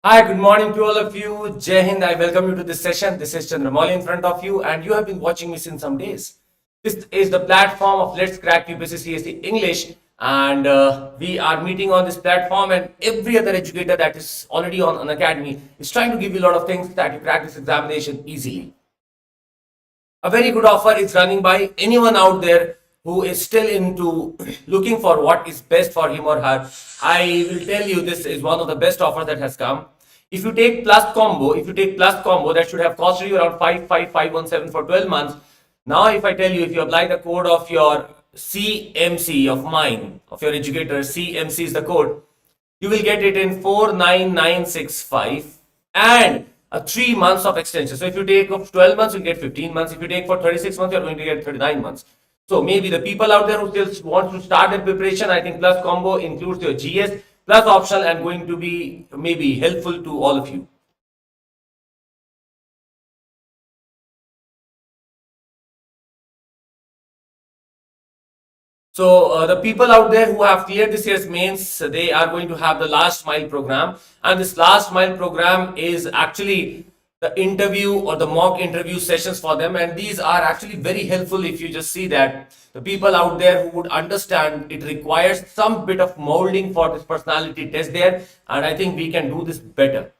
Hi, good morning to all of you. Jai Hind, I welcome you to this session. This is Chandramouli in front of you, and you have been watching me since some days. This is the platform of Let's Crack UPSC CSE English, and we are meeting on this platform. And every other educator that is already on Unacademy is trying to give you a lot of things that you crack this examination easily. A very good offer is running by anyone out there who is still into looking for what is best for him or her. I will tell you this is one of the best offers that has come. If you take plus combo, that should have costed you around 55517 for 12 months. Now, if I tell you, if you apply the code of your CMC of mine, of your educator, CMC is the code, you will get it in 49965 and a 3 months of extension. So if you take of 12 months, you get 15 months. If you take for 36 months, you're going to get 39 months. So maybe the people out there who still want to start their preparation, I think plus combo includes your GS plus optional and going to be maybe helpful to all of you. So the people out there who have cleared this year's mains, they are going to have the last mile program, and this last mile program is actually the interview or the mock interview sessions for them, and these are actually very helpful. If you just see that the people out there who would understand it requires some bit of molding for this personality test there, and I think we can do this better.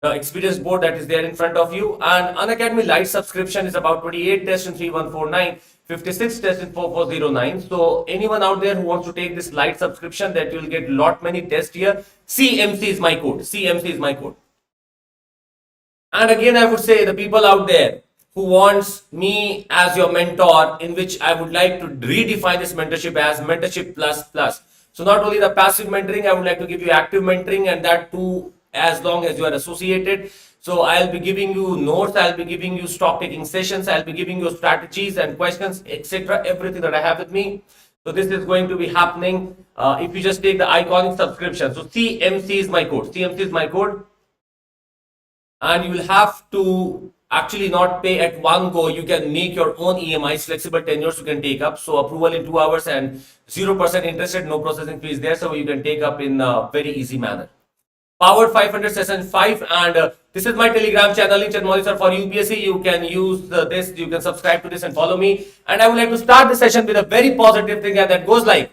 The experience board that is there in front of you, and Unacademy Light subscription is about 28 tests in 3149, 56 tests in 4409. So anyone out there who wants to take this light subscription, that you will get lot many tests here. CMC is my code. CMC is my code. And again, I would say the people out there who wants me as your mentor, in which I would like to redefine this mentorship as mentorship plus plus. So not only the passive mentoring, I would like to give you active mentoring, and that too as long as you are associated. So I'll be giving you notes, I'll be giving you stock taking sessions, I'll be giving you strategies and questions, etc. Everything that I have with me. So this is going to be happening if you just take the iconic subscription. So CMC is my code. CMC is my code. And you will have to actually not pay at one go. You can make your own EMIs, flexible tenures you can take up. So approval in 2 hours and 0% interested, no processing fees there. So you can take up in a very easy manner. Powered 500 session 5, and this is my Telegram channel, Chandramouli sir for UPSC. You can use this, you can subscribe to this and follow me. And I would like to start the session with a very positive thing, and that goes like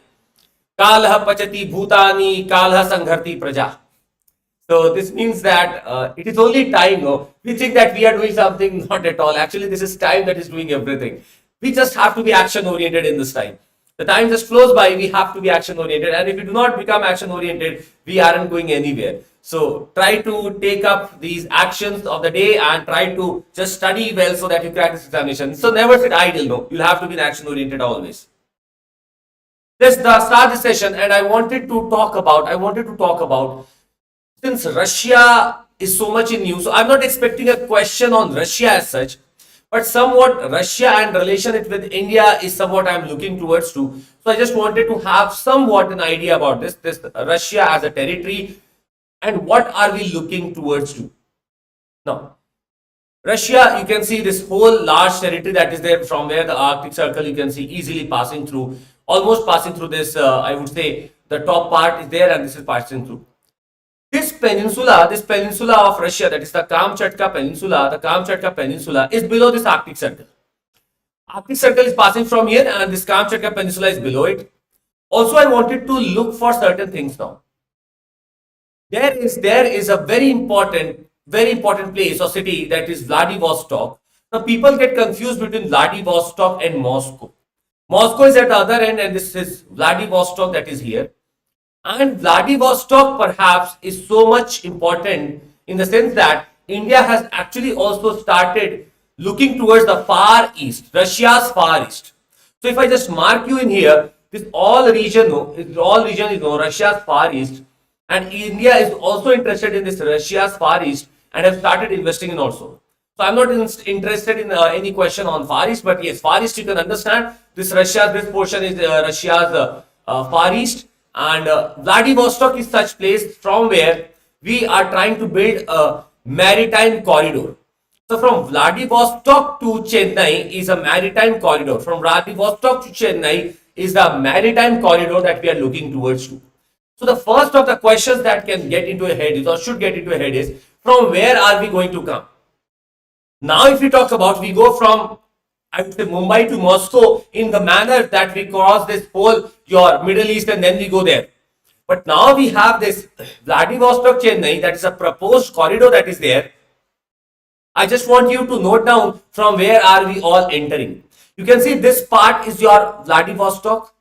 Kalha Pachati Bhutani Kalha Sangharti Praja. So this means that it is only time. No? We think that we are doing something, not at all. Actually, this is time that is doing everything. We just have to be action oriented in this time. The time just flows by, we have to be action oriented, and if we do not become action oriented, we aren't going anywhere. So try to take up these actions of the day and try to just study well so that you crack this examination. So never sit idle. No, you'll have to be action oriented always. Let's start this session, and I wanted to talk about since Russia is so much in news. So I'm not expecting a question on Russia as such, but somewhat Russia and relation it with India is somewhat I'm looking towards to. So I just wanted to have somewhat an idea about this Russia as a territory and what are we looking towards to. Now, Russia, you can see this whole large territory that is there from where the Arctic Circle you can see easily passing through, almost passing through this, I would say the top part is there and this is passing through. This peninsula of Russia, that is the Kamchatka Peninsula is below this Arctic Circle. Arctic Circle is passing from here and this Kamchatka Peninsula is below it. Also, I wanted to look for certain things now. There is a very important place or city that is Vladivostok. Now, people get confused between Vladivostok and Moscow. Moscow is at the other end and this is Vladivostok that is here. And Vladivostok perhaps is so much important in the sense that India has actually also started looking towards the far east, Russia's far east. So if I just mark you in here, this all region is Russia's far east, and India is also interested in this Russia's far east and have started investing in also. So I'm not interested in any question on far east, but yes, far east you can understand. This portion is Russia's far east. And Vladivostok is such place from where we are trying to build a maritime corridor. So from Vladivostok to Chennai is a maritime corridor. From Vladivostok to Chennai is the maritime corridor that we are looking towards to. So the first of the questions that can get into your head is, or should get into your head is, from where are we going to come? Now if we talk about, we go from, I would say, Mumbai to Moscow in the manner that we cross this whole your Middle East and then we go there. But now we have this Vladivostok Chennai, that is a proposed corridor that is there. I just want you to note down from where are we all entering. You can see this part is your Vladivostok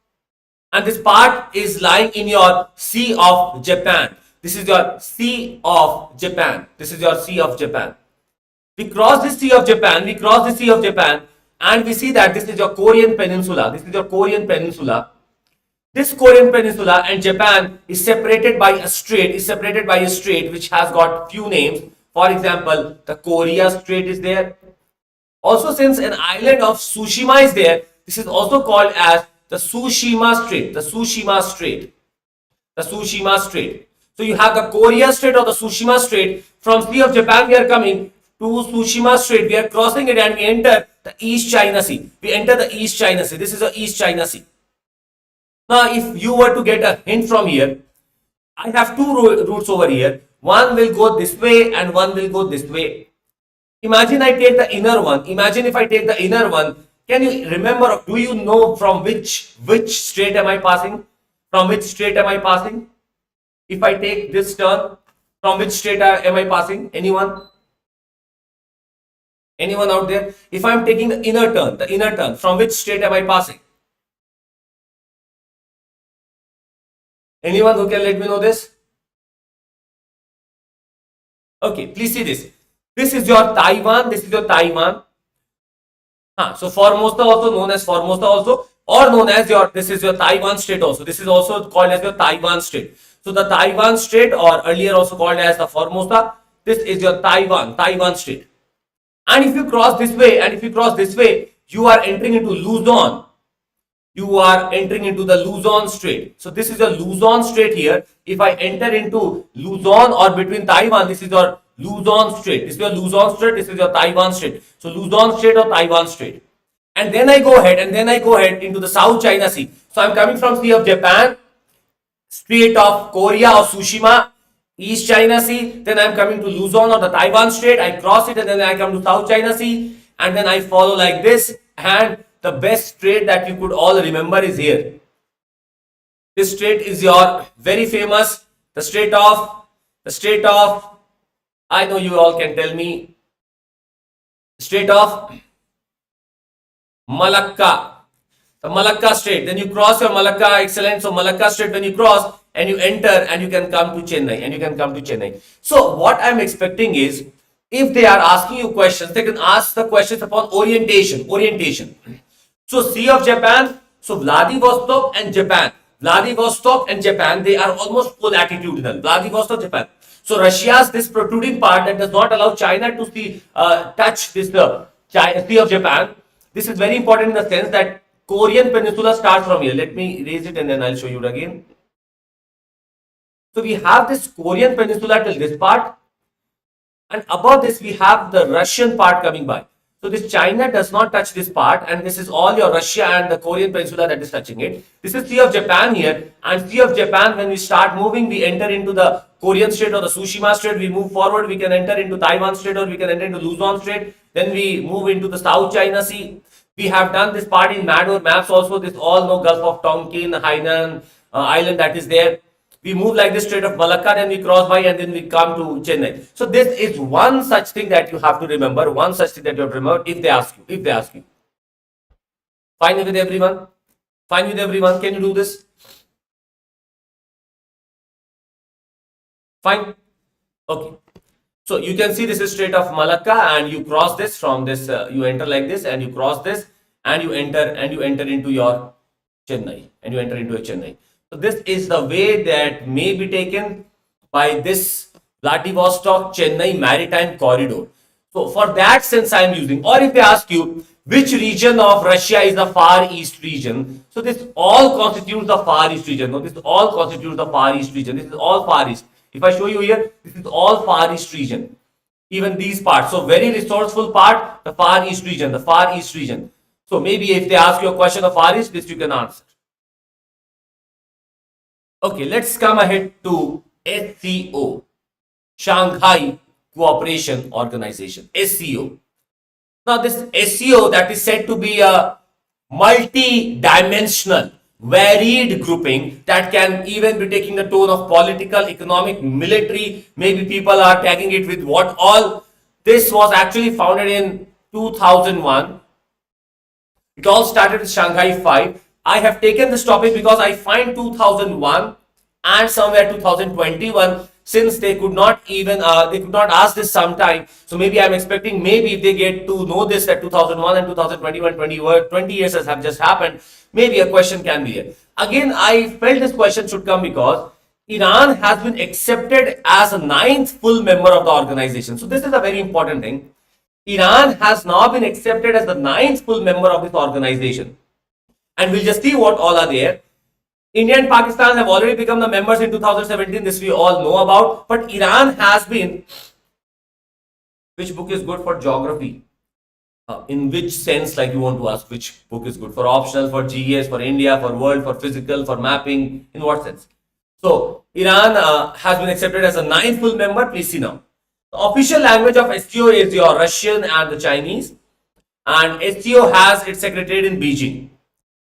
and this part is lying in your Sea of Japan. This is your Sea of Japan. This is your Sea of Japan. We cross the Sea of Japan, and we see that this is your Korean Peninsula. This is your Korean Peninsula. This Korean Peninsula and Japan is separated by a strait, which has got few names. For example, the Korea Strait is there. Also, since an island of Tsushima is there, this is also called as the Tsushima Strait. So you have the Korea Strait or the Tsushima Strait. From Sea of Japan we are coming to Tsushima Strait. We are crossing it and we enter the East China Sea. This is the East China Sea. Now, if you were to get a hint from here, I have two routes over here. One will go this way and one will go this way. Imagine I take the inner one. Can you remember, or do you know from which strait am I passing? If I take this turn, from which strait am I passing? Anyone out there? If I am taking the inner turn, from which strait am I passing? Anyone who can let me know this? Okay, please see this. This is your Taiwan. So Formosa also known as or known as this is your Taiwan Strait also. This is also called as your Taiwan Strait. So the Taiwan Strait, or earlier also called as the Formosa, this is your Taiwan Strait. And if you cross this way, you are entering into Luzon. Strait. So this is a Luzon Strait here. If I enter into Luzon or between Taiwan, this is your Luzon Strait. This is your Taiwan Strait. So Luzon Strait or Taiwan Strait. And then I go ahead into the South China Sea. So I'm coming from Sea of Japan, Strait of Korea or Tsushima, East China Sea. Then I'm coming to Luzon or the Taiwan Strait. I cross it and then I come to South China Sea. And then I follow like this. And the best strait that you could all remember is here. This strait is your very famous, the strait of, I know you all can tell me, Strait of Malacca. The Malacca Strait. Then you cross your Malacca, excellent. So Malacca Strait, when you cross and you enter and you can come to Chennai. So what I'm expecting is, if they are asking you questions, they can ask the questions upon orientation. So Sea of Japan, so Vladivostok and Japan, they are almost co-latitudinal. Vladivostok, Japan. So Russia's this protruding part that does not allow China to touch this Sea of Japan. This is very important in the sense that Korean Peninsula starts from here. Let me raise it and then I'll show you it again. So we have this Korean Peninsula till this part, and above this we have the Russian part coming by. So this China does not touch this part, and this is all your Russia and the Korean Peninsula that is touching it. This is Sea of Japan here, and Sea of Japan, when we start moving, we enter into the Korean Strait or the Tsushima Strait. We move forward, we can enter into Taiwan Strait or we can enter into Luzon Strait. Then we move into the South China Sea. We have done this part in Mador maps also. This all know Gulf of Tonkin, Hainan island that is there. We move like this Strait of Malacca, then we cross by and then we come to Chennai. So this is one such thing that you have to remember, if they ask you. Fine with everyone? Can you do this? Fine? Okay. So you can see this is Strait of Malacca, and you cross this from this, you enter like this and you cross this and you enter into your Chennai, So this is the way that may be taken by this Vladivostok Chennai maritime corridor. So for that sense I am using, or if they ask you which region of Russia is the Far East region, so this all constitutes the Far East region. No, this all constitutes the Far East region. This is all Far East. If I show you here, this is all Far East region. Even these parts. So very resourceful part, the Far East region. So maybe if they ask you a question of Far East, this you can answer. Okay, let's come ahead to SCO, Shanghai Cooperation Organization, SCO. Now, this SCO that is said to be a multi-dimensional, varied grouping that can even be taking the tone of political, economic, military. Maybe people are tagging it with what all. This was actually founded in 2001. It all started with Shanghai 5. I have taken this topic because I find 2001 and somewhere 2021, since they could not even they could not ask this sometime. So maybe I'm expecting, maybe if they get to know this at 2001 and 2021, 20 years have just happened, maybe a question can be here. Again, I felt this question should come because Iran has been accepted as a 9th full member of the organization. So this is a very important thing. Iran has now been accepted as the 9th full member of this organization. And we'll just see what all are there. India and Pakistan have already become the members in 2017. This we all know about. But Iran has been. Which book is good for geography? In which sense, like you want to ask, which book is good for optional, for GS, for India, for world, for physical, for mapping? In what sense? So Iran has been accepted as a 9th full member. Please see now. The official language of SCO is your Russian and the Chinese. And SCO has its secretariat in Beijing.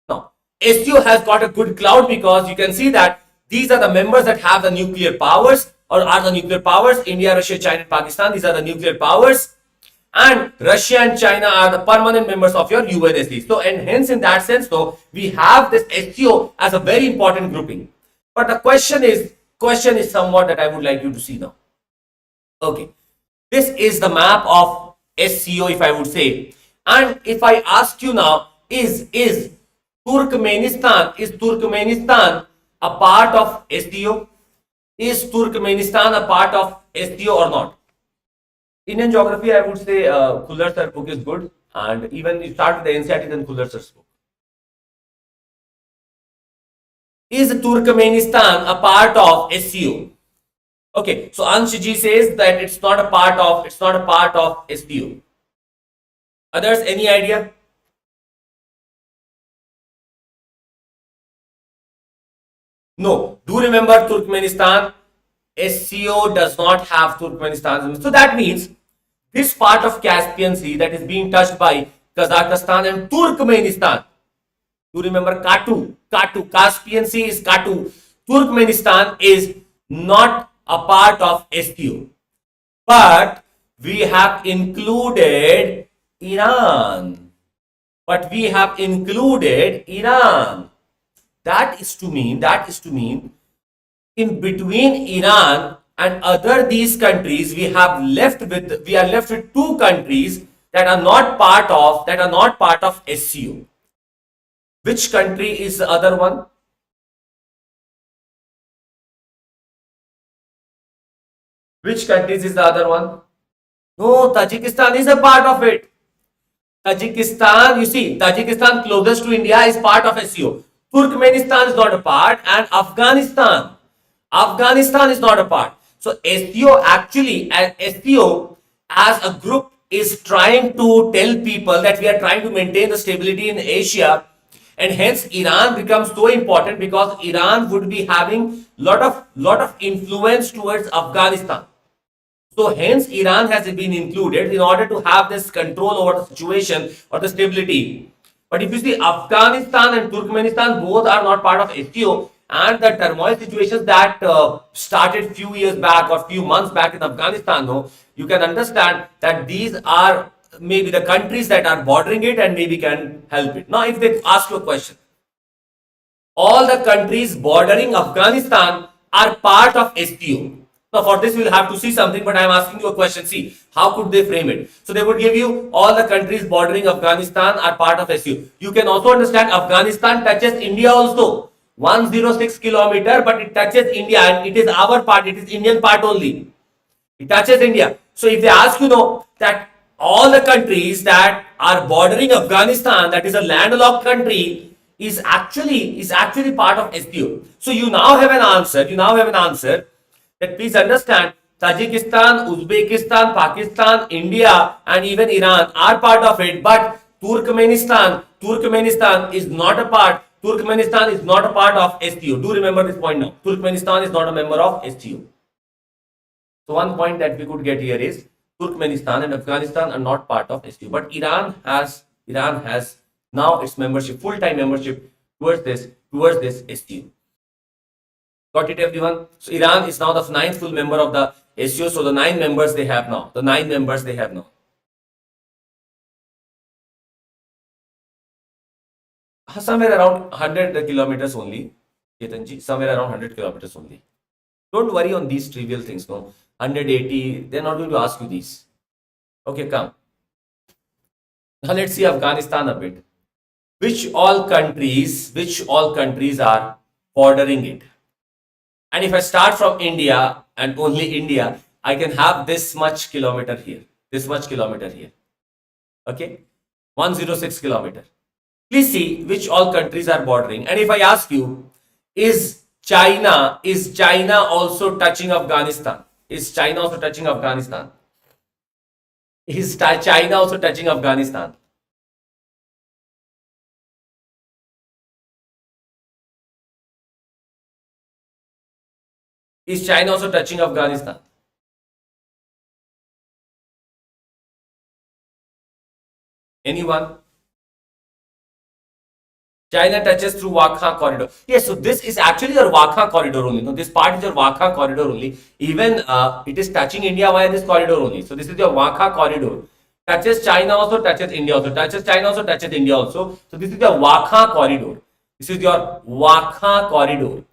Now, SCO has got a good clout because you can see that these are the members that have the nuclear powers or are the nuclear powers. India, Russia, China, and Pakistan, these are the nuclear powers. And Russia and China are the permanent members of your UNSC. So, and hence in that sense, though, we have this SCO as a very important grouping. But the question is somewhat that I would like you to see now. Okay, this is the map of SCO, if I would say. And if I ask you now, is Turkmenistan a part of SCO? Is Turkmenistan a part of SCO or not? Indian geography, I would say Khullar sir book is good, and even you start with the NCERT, then Khullar sir's book. Is Turkmenistan a part of SCO? Okay, so Anshji says that it's not a part of SCO. Others, any idea? No. Do remember Turkmenistan? SCO does not have Turkmenistan. So that means this part of Caspian Sea that is being touched by Kazakhstan and Turkmenistan. You remember Katu. Caspian Sea is Katu. Turkmenistan is not a part of SCO. But we have included Iran. That is to mean in between Iran and other these countries, we are left with 2 countries that are not part of SCO. Which country is the other one? Which countries is the other one? No, Tajikistan is a part of it. Tajikistan, you see, Tajikistan closest to India is part of SCO. Turkmenistan is not a part, and Afghanistan is not a part. So SCO as a group is trying to tell people that we are trying to maintain the stability in Asia, and hence Iran becomes so important because Iran would be having lot of influence towards Afghanistan. So hence Iran has been included in order to have this control over the situation or the stability. But if you see, Afghanistan and Turkmenistan both are not part of SCO, and the turmoil situations that started few years back or few months back in Afghanistan, though, you can understand that these are maybe the countries that are bordering it and maybe can help it. Now, if they ask you a question, all the countries bordering Afghanistan are part of SCO. Now, for this, we'll have to see something, but I'm asking you a question. See, how could they frame it? So, they would give you all the countries bordering Afghanistan are part of SCO. You can also understand Afghanistan touches India also. 106 kilometer, but it touches India and it is our part, it is Indian part only. It touches India. So, if they ask you that all the countries that are bordering Afghanistan, that is a landlocked country, is actually part of SCO. So, you now have an answer. That please understand, Tajikistan, Uzbekistan, Pakistan, India and even Iran are part of it, but Turkmenistan is not a part Turkmenistan is not a part of SCO. Do remember this point now. Turkmenistan is not a member of SCO. So one point that we could get here is Turkmenistan and Afghanistan are not part of SCO, but Iran has now its membership, full-time membership towards this SCO. Got it, everyone? So Iran is now the 9th full member of the SCO. So the 9 members they have now. Somewhere around 100 kilometers only, Ketanji, somewhere around 100 kilometers only. Don't worry on these trivial things, no. 180, they're not going to ask you these. Okay, come. Now let's see Afghanistan a bit. Which all countries are bordering it? And if I start from India and only India, I can have this much kilometer here. Okay, 106 kilometer. Please see which all countries are bordering. And if I ask you, is China also touching Afghanistan? Is China also touching Afghanistan? Is China also touching Afghanistan? Is China also touching Afghanistan? Anyone? China touches through Wakha corridor. Yes, so this is actually your Wakha corridor only. No, this part is your Wakha corridor only. Even it is touching India via this corridor only. So this is your Wakha corridor. Touches China also, touches India also. Touches China also, touches India also. So this is your Wakha corridor. This is your Wakha corridor.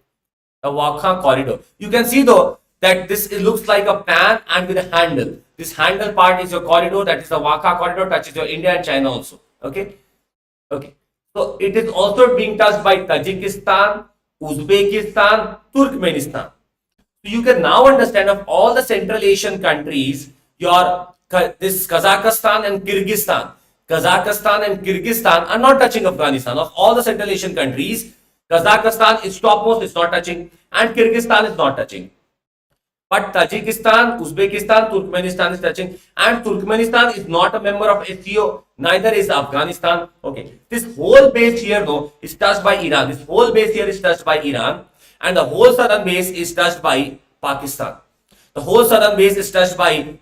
The Wakha corridor. You can see though that this looks like a pan and with a handle. This handle part is your corridor. That is the Wakha corridor. Touches your India and China also. Okay. Okay. So it is also being touched by Tajikistan, Uzbekistan, Turkmenistan. So you can now understand of all the Central Asian countries, this Kazakhstan and Kyrgyzstan. Kazakhstan and Kyrgyzstan are not touching Afghanistan. Of all the Central Asian countries, Kazakhstan is topmost, it's not touching, and Kyrgyzstan is not touching. But Tajikistan, Uzbekistan, Turkmenistan is touching, and Turkmenistan is not a member of SCO, neither is Afghanistan. Okay, this whole base here though is touched by Iran. This whole base here is touched by Iran, and the whole southern base is touched by Pakistan. The whole southern base is touched by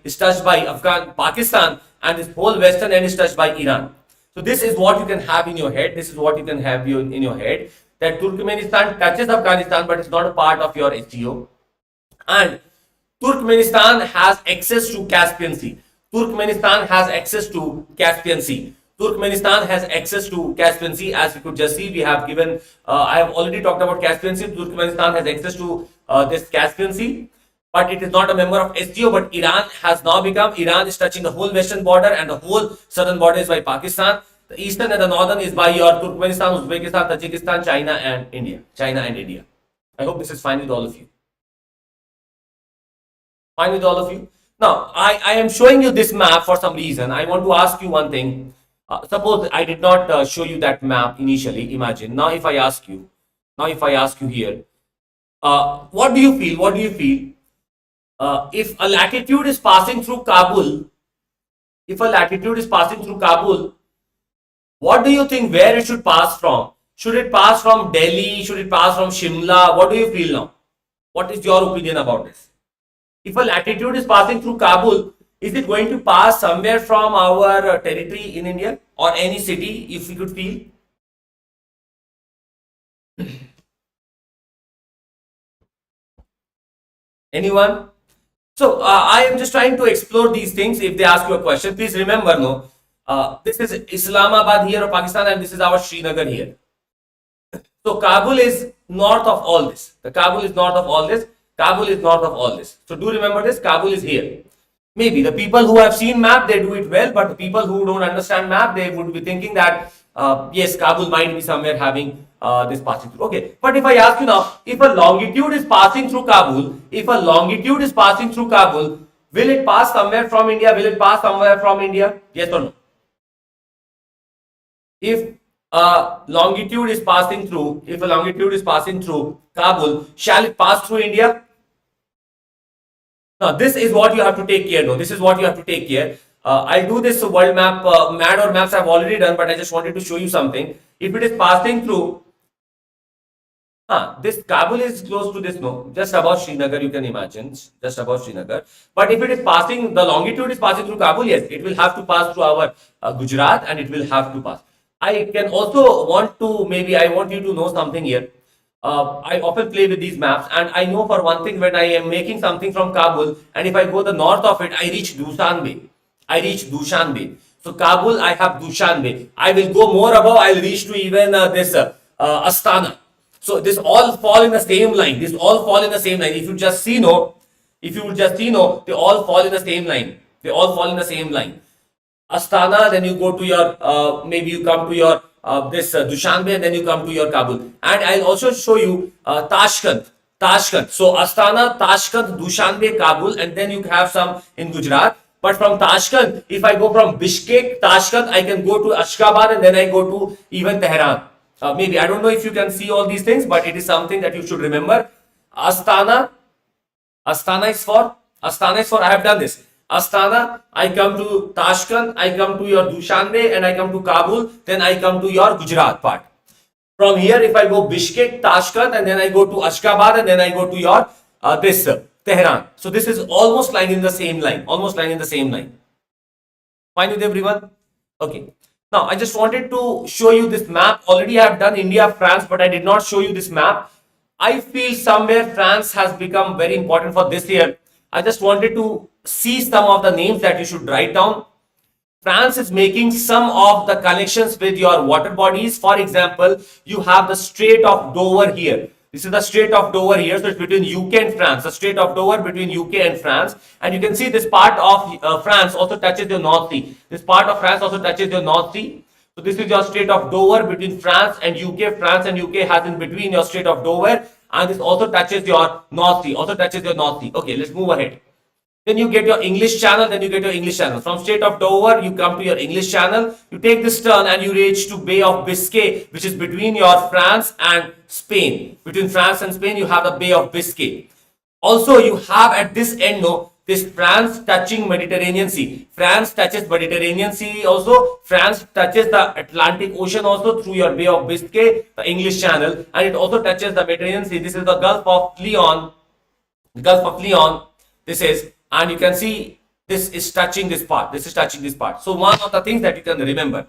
Pakistan, and this whole western end is touched by Iran. So this is what you can have in your head. That Turkmenistan touches Afghanistan, but it's not a part of your SCO. And Turkmenistan has access to Caspian Sea. Turkmenistan has access to Caspian Sea. As you could just see, we have given, I have already talked about Caspian Sea. Turkmenistan has access to this Caspian Sea, but it is not a member of SCO. But Iran has now become, Iran is touching the whole western border, and the whole southern border is by Pakistan. The eastern and the northern is by your Turkmenistan, Uzbekistan, Tajikistan, China and India. I hope this is fine with all of you. Now, I am showing you this map for some reason. I want to ask you one thing. Suppose I did not show you that map initially. Imagine. Now, if I ask you here, what do you feel? If a latitude is passing through Kabul, what do you think where it should pass from? Should it pass from Delhi? Should it pass from Shimla? What do you feel now? What is your opinion about this? If a latitude is passing through Kabul, is it going to pass somewhere from our territory in India or any city, if we could feel? Anyone? So I am just trying to explore these things. If they ask you a question, please remember, this is Islamabad here of Pakistan, and this is our Srinagar here. So Kabul is north of all this. Kabul is north of all this. So do remember this. Kabul is here. Maybe the people who have seen map, they do it well, but the people who don't understand map, they would be thinking that yes, Kabul might be somewhere having this passing through. Okay, but if I ask you now, if a longitude is passing through Kabul, will it pass somewhere from India? Yes or no? If a longitude is passing through Kabul, shall it pass through India? Now, this is what you have to take care. I'll do this world map, MAD or maps I've already done, but I just wanted to show you something. If it is passing through This Kabul is close to this, no, just above Srinagar, you can imagine, just above Srinagar. But if it is passing, the longitude is passing through Kabul, yes, it will have to pass through our Gujarat, and it will have to pass. I can also want to, maybe I want you to know something here. I often play with these maps, and I know for one thing, when I am making something from Kabul, and if I go the north of it, I reach Dushanbe. I reach Dushanbe. So Kabul, I have Dushanbe. I will go more above, I'll reach to even this Astana. So this all fall in the same line. This all fall in the same line. If you just see, no, if you just see, no, they all fall in the same line. They all fall in the same line. Astana, then you go to your, maybe you come to your this Dushanbe, and then you come to your Kabul. And I'll also show you Tashkent. Tashkent. So Astana, Tashkent, Dushanbe, Kabul, and then you have some in Gujarat. But from Tashkent, if I go from Bishkek, Tashkent, I can go to Ashgabat, and then I go to even Tehran. Maybe I don't know if you can see all these things, but it is something that you should remember. Astana, Astana is for I have done this. Astana, I come to Tashkent, I come to your Dushanbe, and I come to Kabul, then I come to your Gujarat part. From here, if I go Bishkek, Tashkent, and then I go to Ashgabat, and then I go to your this Tehran. So this is almost lying in the same line. Almost lying in the same line. Fine with everyone? Okay. Now, I just wanted to show you this map. Already I have done India, France, but I did not show you this map. I feel somewhere France has become very important for this year. I just wanted to see some of the names that you should write down. France is making some of the connections with your water bodies. For example, you have the Strait of Dover here. This is the Strait of Dover here, so it's between UK and France. The Strait of Dover between UK and France, and you can see this part of France also touches your North Sea. This part of France also touches your North Sea. So this is your Strait of Dover between France and UK. France and UK has in between your Strait of Dover, and this also touches your North Sea. Also touches your North Sea. Okay, let's move ahead. Then you get your English Channel, then you get your English Channel. From Strait of Dover, you come to your English Channel. You take this turn and you reach to Bay of Biscay, which is between your France and Spain. Between France and Spain, you have the Bay of Biscay. Also, you have at this end, no, this France touching Mediterranean Sea. France touches Mediterranean Sea also. France touches the Atlantic Ocean also through your Bay of Biscay, the English Channel. And it also touches the Mediterranean Sea. This is the Gulf of Leon. The Gulf of Leon. This is, and you can see this is touching this part. This is touching this part. So one of the things that you can remember.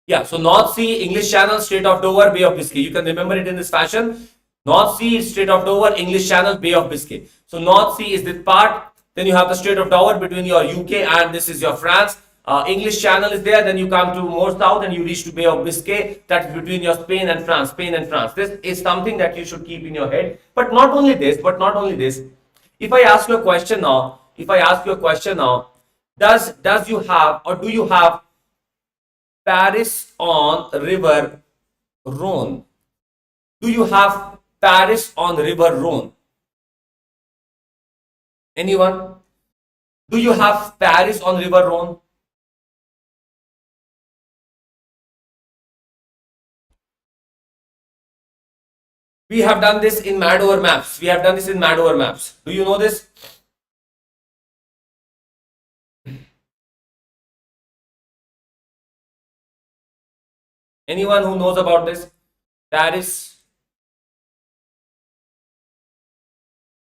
Yeah, so North Sea, English Channel, Strait of Dover, Bay of Biscay. You can remember it in this fashion. North Sea, Strait of Dover, English Channel, Bay of Biscay. So North Sea is this part. Then you have the Strait of Dover between your UK and this is your France. English Channel is there. Then you come to more south and you reach to Bay of Biscay. That's between your Spain and France. Spain and France. This is something that you should keep in your head. But not only this. If I ask you a question now, does you have or do you have Paris on River Rhone? Do you have Paris on River Rhone? Anyone? Do you have Paris on River Rhone? We have done this in mad over maps. Do you know this? Anyone who knows about this? Paris.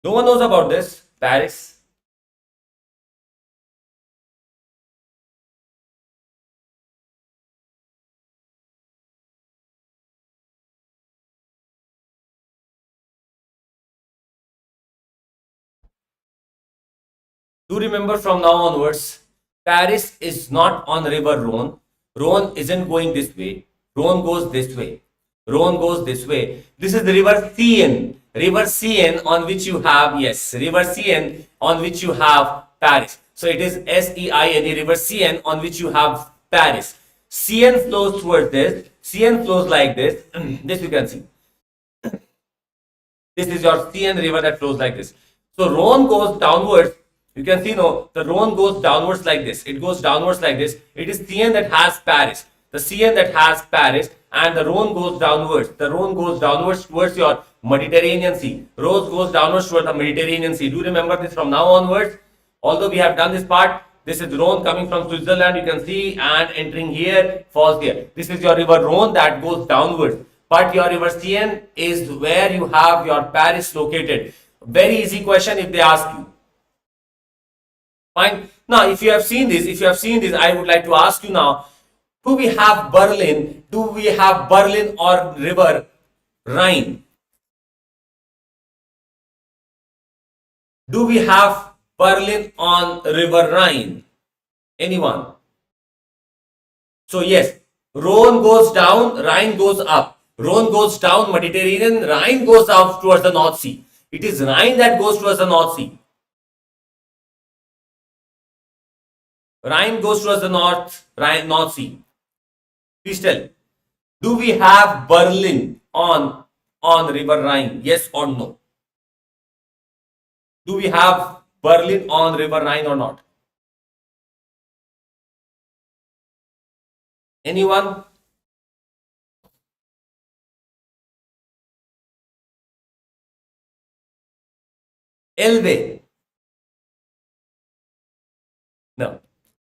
No one knows about this. Paris. Do remember from now onwards, Paris is not on River Rhone. Rhone isn't going this way. Rhone goes this way. This is the River Seine. River Seine on which you have, yes, River Seine on which you have Paris. So it is S-E-I-N-E, River Seine on which you have Paris. Seine flows towards this. Seine flows like this. This you can see. This is your Seine river that flows like this. So Rhone goes downwards. You can see, no, the Rhone goes downwards like this. It goes downwards like this. It is Seine that has Paris. The Seine that has Paris, and the Rhone goes downwards. The Rhone goes downwards towards your Mediterranean Sea. Rhone goes downwards towards the Mediterranean Sea. Do remember this from now onwards. Although we have done this part, this is Rhone coming from Switzerland, you can see, and entering here, falls here. This is your River Rhone that goes downwards. but your river Seine is where you have your Paris located. Very easy question if they ask you. Fine. Now, if you have seen this, I would like to ask you now, do we have Berlin? Do we have Berlin or river Rhine? Do we have Berlin on river Rhine? Anyone? So yes, Rhone goes down, Rhine goes up. Rhone goes down, Mediterranean, Rhine goes up towards the North Sea. It is Rhine that goes towards the North Sea. Rhine goes towards the North Sea. Please tell. Do we have Berlin on river Rhine? Yes or no? Do we have Berlin on river Rhine or not? Anyone? Elbe? No.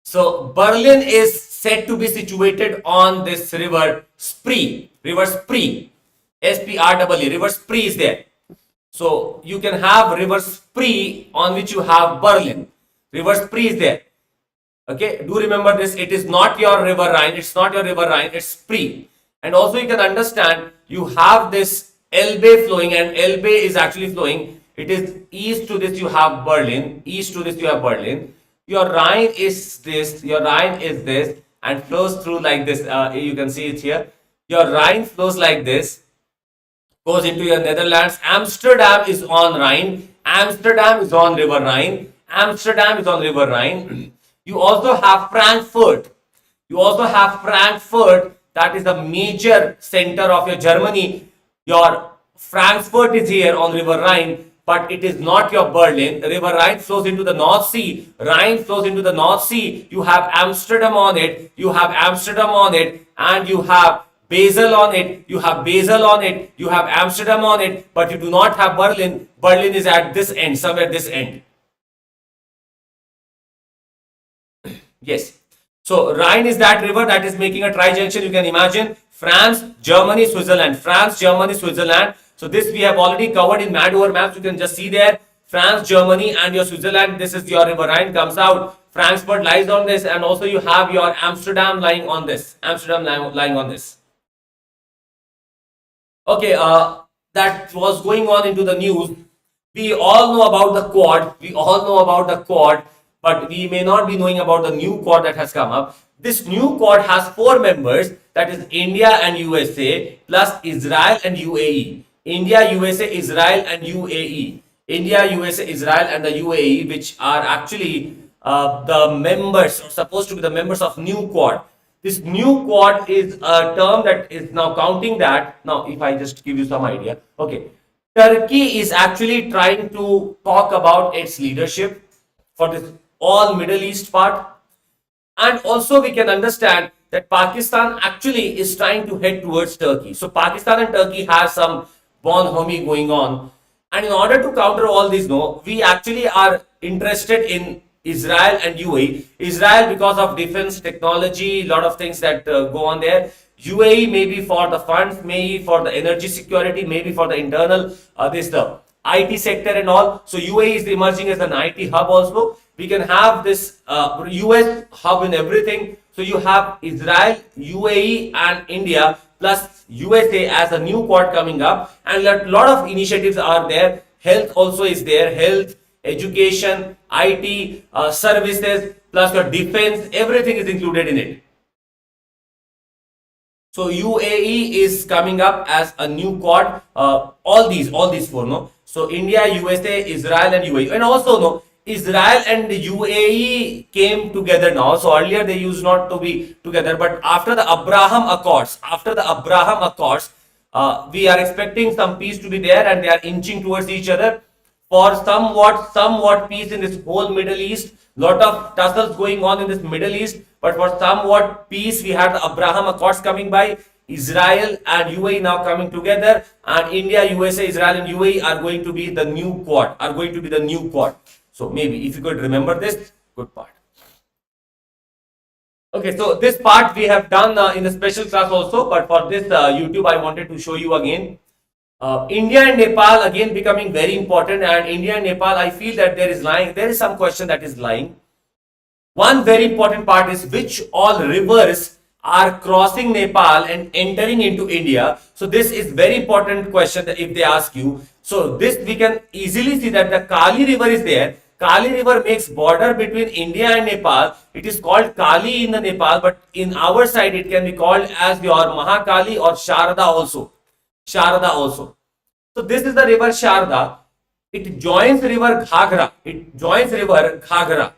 So Berlin is said to be situated on this river Spree. River Spree. S-P-R-E-E. River Spree is there. So you can have river Spree on which you have Berlin. River Spree is there. Okay, do remember this. It is not your river Rhine. It's not your river Rhine. It's Spree. And also you can understand you have this Elbe flowing, and Elbe is actually flowing. It is east to this you have Berlin. East to this you have Berlin. Your Rhine is this. Your Rhine is this and flows through like this. You can see it here. Your Rhine flows like this. Goes into your Netherlands. Amsterdam is on Rhine. Amsterdam is on river Rhine. Amsterdam is on river Rhine. You also have Frankfurt. You also have Frankfurt, that is the major center of your Germany. Your Frankfurt is here on river Rhine, but it is not your Berlin. River Rhine flows into the North Sea. Rhine flows into the North Sea. You have Amsterdam on it. You have Amsterdam on it, and you have Basel on it. You have Basel on it. You have Amsterdam on it, but you do not have Berlin. Berlin is at this end, somewhere this end. Yes. So Rhine is that river that is making a tri-junction. You can imagine France, Germany, Switzerland. France, Germany, Switzerland. So this we have already covered in mad over maps. You can just see there. France, Germany and your Switzerland. This is your river Rhine comes out. Frankfurt lies on this, and also you have your Amsterdam lying on this. Amsterdam lying on this. Okay, that was going on into the news. We all know about the Quad. We all know about the Quad. But we may not be knowing about the new Quad that has come up. This new Quad has 4 members, that is India and USA plus Israel and UAE. India, USA, Israel and UAE. India, USA, Israel and the UAE, which are actually the members, or supposed to be the members of new Quad. This new Quad is a term that is now counting that. Now, if I just give you some idea. Okay. Turkey is actually trying to talk about its leadership for this all Middle East part, and also we can understand that Pakistan actually is trying to head towards Turkey. So Pakistan and Turkey have some bonhomie going on, and in order to counter all these, we actually are interested in Israel and UAE. Israel because of defense technology, a lot of things that go on there. UAE maybe for the funds, maybe for the energy security, maybe for the internal the IT sector and all. So UAE is emerging as an IT hub also. We can have this US hub in everything. So you have Israel, UAE and India plus USA as a new Quad coming up, and a lot of initiatives are there. Health also is there. Health, education, IT, services plus your defense, everything is included in it. So UAE is coming up as a new Quad. All these 4, So India, USA, Israel and UAE. And also Israel and UAE came together now. So earlier they used not to be together, but after the Abraham Accords, we are expecting some peace to be there, and they are inching towards each other for somewhat peace in this whole Middle East. Lot of tussles going on in this Middle East, but for somewhat peace, we had the Abraham Accords coming by. Israel and UAE now coming together, and India, USA, Israel and UAE are going to be the new Quad. So maybe if you could remember this, good part. Okay, so this part we have done in the special class also, but for this YouTube I wanted to show you again. India and Nepal again becoming very important, and India and Nepal, I feel that there is some question that is lying. One very important part is which all rivers are crossing Nepal and entering into India. So this is very important question that if they ask you. So this we can easily see that the Kali river is there. Kali river makes border between India and Nepal. It is called Kali in the Nepal, but in our side it can be called as your Mahakali or Sharda also. Sharda also. So this is the river Sharda. It joins river Ghagra. It joins river Ghagra.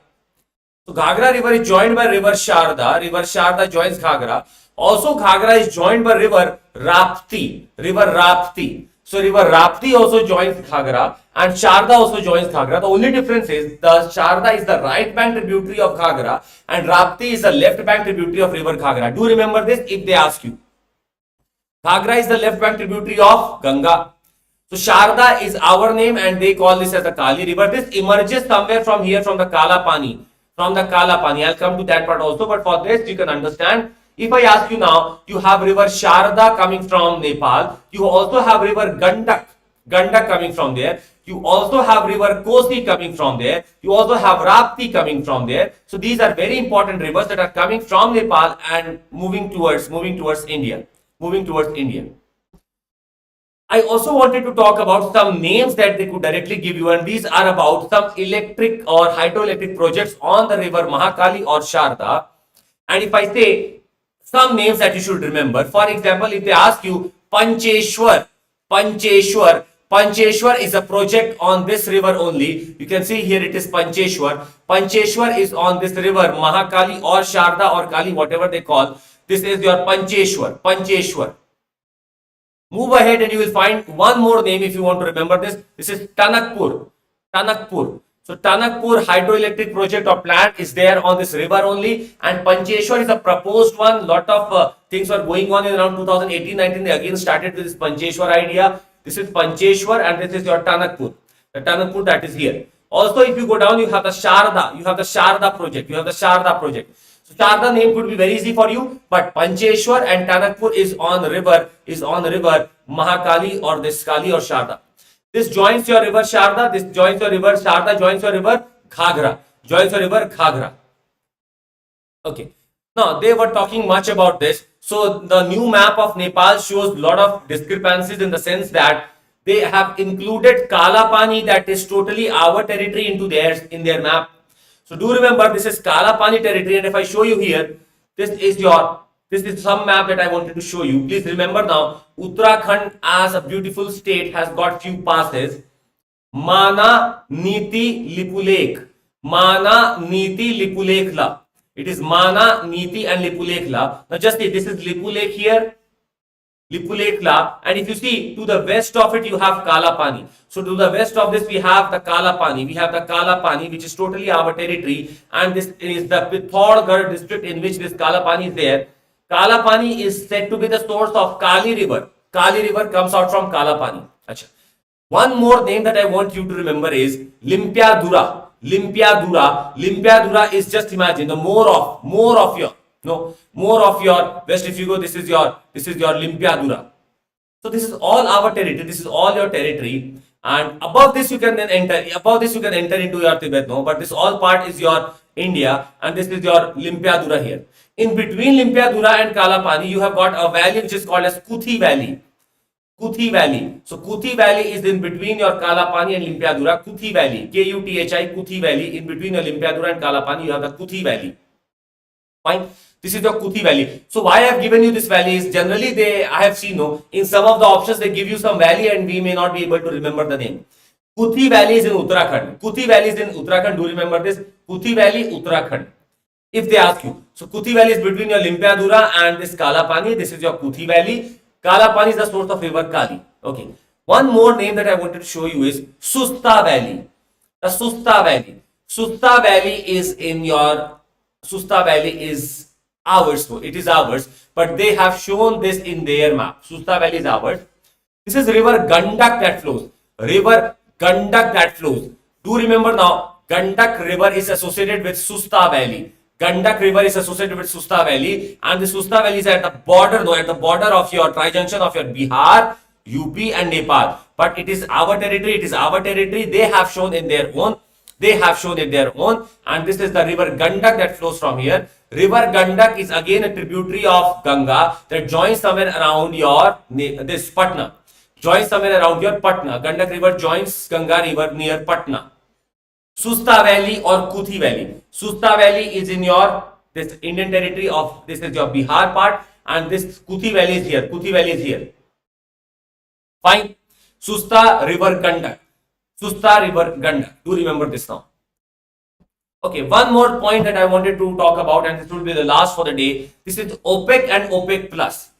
So Ghagra river is joined by river Sharda. River Sharda joins Ghagra. Also Ghagra is joined by river Rapti. River Rapti. So river Rapti also joins Ghagra and Sharda also joins Ghagra. The only difference is the Sharda is the right bank tributary of Ghagra and Rapti is the left bank tributary of river Ghagra. Do remember this if they ask you. Ghagra is the left bank tributary of Ganga. So Sharda is our name and they call this as the Kali river. This emerges somewhere from here from the Kala Pani. From the Kala Pani. I'll come to that part also, but for this you can understand. If I ask you now, you have river Sharda coming from Nepal. You also have river Gandak coming from there. You also have river Kosi coming from there. You also have Rapti coming from there. So these are very important rivers that are coming from Nepal and moving towards India. Moving towards India. I also wanted to talk about some names that they could directly give you, and these are about some electric or hydroelectric projects on the river Mahakali or Sharda. And if I say some names that you should remember, for example, if they ask you Pancheshwar is a project on this river only. You can see here it is Pancheshwar. Pancheshwar is on this river Mahakali or Sharda or Kali, whatever they call. This is your Pancheshwar. Move ahead and you will find one more name if you want to remember this. This is Tanakpur. So Tanakpur hydroelectric project or plant is there on this river only, and Pancheshwar is a proposed one. Lot of things were going on in around 2018-19. They again started with this Pancheshwar idea. This is Pancheshwar and this is your Tanakpur. The Tanakpur that is here. Also, if you go down, you have the Sharda. You have the Sharda project. So Sharda name could be very easy for you, but Pancheshwar and Tanakpur is on the river Mahakali or this Kali or Sharda. This joins your river Sharda, this joins your river Sharda, joins your river Ghagra. Okay. Now they were talking much about this. So the new map of Nepal shows a lot of discrepancies in the sense that they have included Kala Pani, that is totally our territory, in their map. So do remember this is Kala Pani territory, and if I show you here, this is some map that I wanted to show you. Please remember now, Uttarakhand as a beautiful state has got few passes. Mana, Niti, Lipulekh. It is Mana, Niti and Lipulekhla. Now just see, this is Lipulekh here. Lipulekhla, and if you see to the west of it you have Kala Pani. So to the west of this we have the Kala Pani. Which is totally our territory, and this is the Pithoragarh district in which this Kala Pani is there. Kala Pani is said to be the source of Kali river. Kali river comes out from Kala Pani. Achha. One more name that I want you to remember is Limpiadura is, just imagine, the more of your west. If you go, this is your Limpiadura. So this is all our territory. This is all your territory, and above this you can then enter. Into your Tibet. No, but this all part is your India, and this is your Limpiadura here. In between Limpiadura and Kala Pani, you have got a valley which is called as Kuthi Valley. So Kuthi Valley is in between your Kala Pani and Limpiadura. Kuthi Valley, Kuthi, Kuthi Valley. In between your Limpiadura and Kala Pani, you have the Kuthi Valley. Fine. This is the Kuthi Valley. So why I have given you this valley is generally I have seen in some of the options they give you some valley and we may not be able to remember the name. Kuthi Valley is in Uttarakhand. Do remember this? Kuthi Valley, Uttarakhand. If they ask you, so Kuthi Valley is between your Limpiadura and this Kala Pani. This is your Kuthi Valley. Kala Pani is the source of river Kali. Okay. One more name that I wanted to show you is Susta Valley. The Susta Valley is ours, so it is ours, but they have shown this in their map. Susta Valley is ours. This is river Gandak that flows. Do remember now, Gandak river is associated with Susta Valley. Gandak River is associated with Susta Valley, and the Susta Valley is at the border, no, at the border of your tri-junction of your Bihar, UP and Nepal. But it is our territory, it is our territory. They have shown in their own. They have shown it their own, and this is the river Gandak that flows from here. River Gandak is again a tributary of Ganga that joins somewhere around your this Patna. Joins somewhere around your Patna. Gandak river joins Ganga river near Patna. Susta Valley or Kuthi Valley. Susta Valley is in your this Indian territory of this is your Bihar part, and this Kuthi Valley is here. Kuthi Valley is here. Fine. Susta River Gandak. Susta River Gandak. Do remember this now. Okay, one more point that I wanted to talk about, and this will be the last for the day. This is OPEC and OPEC Plus.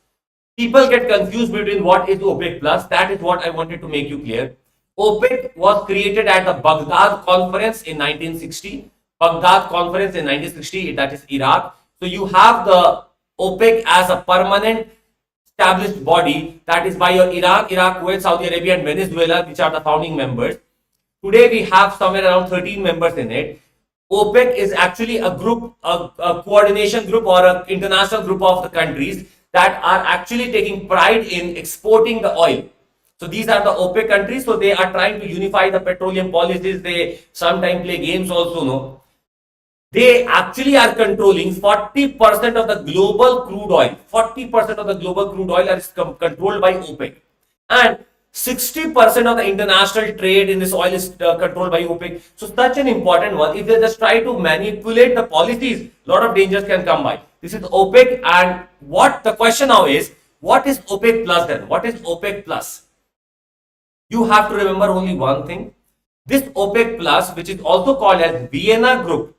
People get confused between what is OPEC Plus. That is what I wanted to make you clear. OPEC was created at the Baghdad Conference in 1960. Baghdad Conference in 1960, that is Iraq. So you have the OPEC as a permanent established body, that is by your Iraq, Kuwait, Saudi Arabia and Venezuela, which are the founding members. Today we have somewhere around 13 members in it. OPEC is actually a group, a coordination group or an international group of the countries that are actually taking pride in exporting the oil. So these are the OPEC countries. So they are trying to unify the petroleum policies. They sometimes play games also, no? They actually are controlling 40% of the global crude oil. 40% of the global crude oil is controlled by OPEC. And 60% of the international trade in this oil is controlled by OPEC. So such an important one. If they just try to manipulate the policies, a lot of dangers can come by. This is OPEC, and what the question now is, what is OPEC Plus then? What is OPEC Plus? You have to remember only one thing. This OPEC Plus, which is also called as Vienna Group,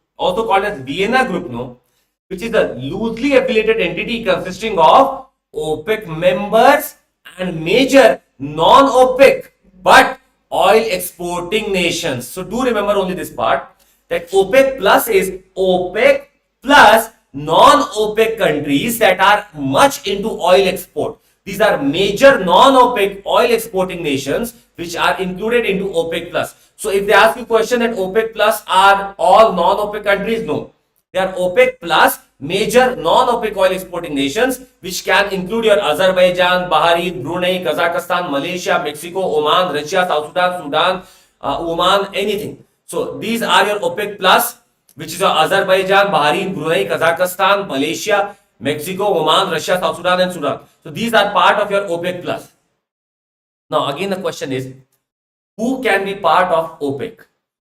no, which is a loosely affiliated entity consisting of OPEC members and major non-OPEC but oil exporting nations. So do remember only this part, that OPEC Plus is OPEC plus non-OPEC countries that are much into oil export. These are major non-OPEC oil exporting nations which are included into OPEC Plus. So if they ask you a question that OPEC Plus are all non-OPEC countries, no. They are OPEC Plus major non-OPEC oil exporting nations, which can include your Azerbaijan, Bahrain, Brunei, Kazakhstan, Malaysia, Mexico, Oman, Russia, South Sudan, Oman, anything. So these are your OPEC Plus, which is your Azerbaijan, Bahrain, Brunei, Kazakhstan, Malaysia, Mexico, Oman, Russia, South Sudan and Sudan. So these are part of your OPEC Plus. Now again the question is, who can be part of OPEC?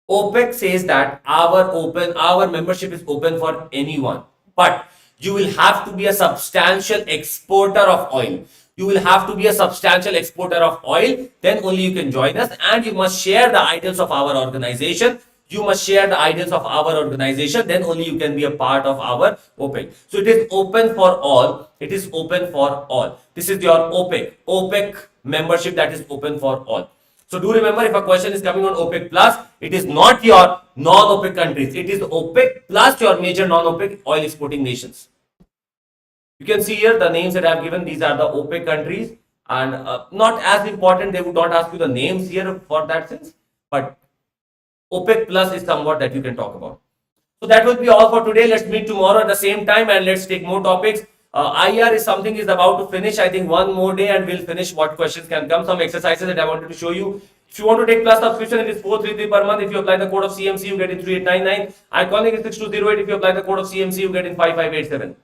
OPEC says that our membership is open for anyone, but you will have to be a substantial exporter of oil. You will have to be a substantial exporter of oil, then only you can join us, and you must share the ideals of our organization. You must share the ideals of our organization, then only you can be a part of our OPEC. So it is open for all. It is open for all. This is your OPEC membership that is open for all. So do remember, if a question is coming on OPEC Plus, it is not your non-OPEC countries. It is OPEC plus your major non-OPEC oil exporting nations. You can see here the names that I have given. These are the OPEC countries, and not as important. They would not ask you the names here for that sense, but OPEC Plus is somewhat that you can talk about. So that will be all for today. Let's meet tomorrow at the same time and let's take more topics. IR is something is about to finish. I think one more day and we'll finish what questions can come. Some exercises that I wanted to show you. If you want to take plus subscription, it is 433 per month. If you apply the code of CMC, you get in 3899. Iconic is 6208. If you apply the code of CMC, you get in 5587.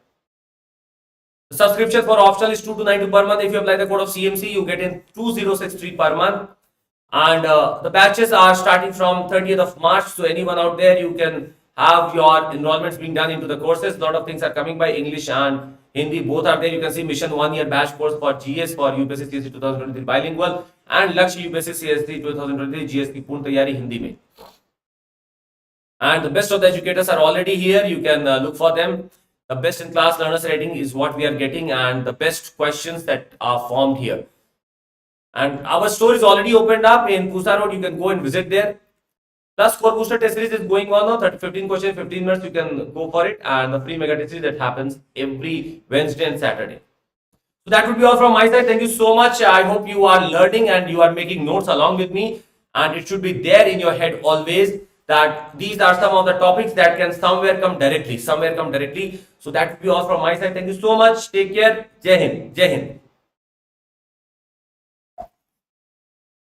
The subscription for optional is 2292 per month. If you apply the code of CMC, you get in 2063 per month. And the batches are starting from 30th of March. So anyone out there, you can have your enrollments being done into the courses. A lot of things are coming by. English and Hindi both are there. You can see Mission 1 year batch course for GS for UPSC CSE 2023 bilingual and Lakshya UPSC CSE 2023 GS की पूर्ण तैयारी हिंदी में. And the best of the educators are already here. You can look for them. The best in class learners rating is what we are getting, and the best questions that are formed here. And our store is already opened up in Pusa Road. You can go and visit there. Plus, core booster test series is going on now. 15 questions, 15 minutes. You can go for it. And the free mega test series that happens every Wednesday and Saturday. So that would be all from my side. Thank you so much. I hope you are learning and you are making notes along with me. And it should be there in your head always that these are some of the topics that can somewhere come directly. So that will be all from my side. Thank you so much. Take care. Jai Hind. Jai Hind.